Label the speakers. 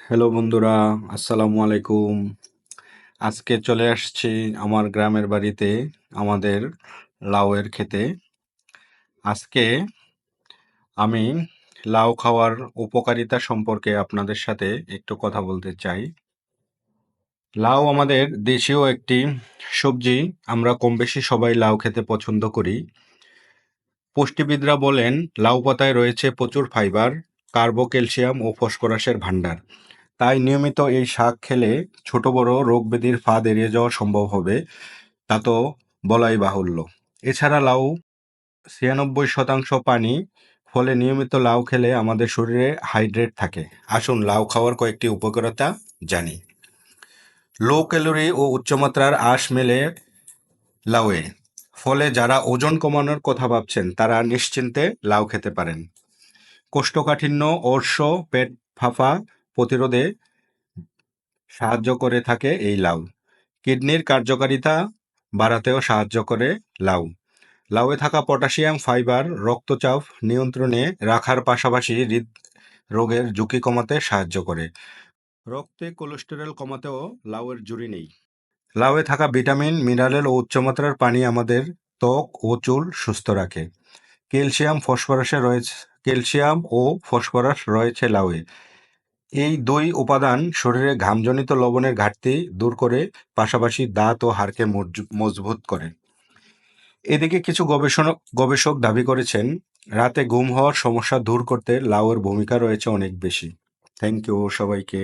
Speaker 1: Hello বন্ধুরা, আসসালামু আলাইকুম। আজকে চলে আসছি আমার গ্রামের বাড়িতে আমাদের লাউয়ের ক্ষেতে। আজকে আমি লাউ খাওয়ার উপকারিতা সম্পর্কে আপনাদের সাথে একটু কথা বলতে চাই। লাউ আমাদের দেশীয় একটি সবজি। আমরা কমবেশি সবাই লাউ খেতে পছন্দ করি। পুষ্টিবিদরা বলেন লাউ পাতায় রয়েছে প্রচুর ফাইবার, কার্বো, ক্যালসিয়াম ও ফসফরাসের ভাণ্ডার। তাই নিয়মিত এই শাক খেলে ছোট বড় রোগ ব্যাধির ফাঁদ এড়িয়ে যাওয়া সম্ভব হবে, তা তো বলাই বাহুল্য। এছাড়া লাউ ৯৬% পানি, ফলে নিয়মিত লাউ খেলে আমাদের শরীরে হাইড্রেট থাকে। আসুন লাউ খাওয়ার কয়েকটি উপকারিতা জানি। লো ক্যালোরি ও উচ্চমাত্রার আঁশ মেলে লাউয়ে, ফলে যারা ওজন কমানোর কথা ভাবছেন তারা নিশ্চিন্তে লাউ খেতে পারেন। কোষ্ঠকাঠিন্য, অর্শ, পেট ফাঁপা প্রতিরোধে সাহায্য করে থাকে এই লাউ। কিডনির কার্যকারিতা বাড়াতেও সাহায্য করে লাউ। লাউয়ে থাকা পটাশিয়াম, ফাইবার রক্তচাপ নিয়ন্ত্রণে রাখার পাশাপাশি হৃদরোগের ঝুঁকি কমাতে সাহায্য করে। রক্তে কোলেস্টেরল কমাতেও লাউয়ের জুড়ি নেই। লাউয়ে থাকা ভিটামিন, মিনারেল ও উচ্চমাত্রার পানি আমাদের ত্বক ও চুল সুস্থ রাখে। ক্যালসিয়াম ও ফসফরাস রয়েছে লাউয়ে। এই দুই উপাদান শরীরে ঘামজনিত লবণের ঘাটতি দূর করে, পাশাপাশি দাঁত ও হাড়কে মজবুত করে। এদিকে কিছু গবেষক দাবি করেছেন রাতে ঘুম হওয়ার সমস্যা দূর করতে লাউয়ের ভূমিকা রয়েছে অনেক বেশি। থ্যাংক ইউ সবাইকে।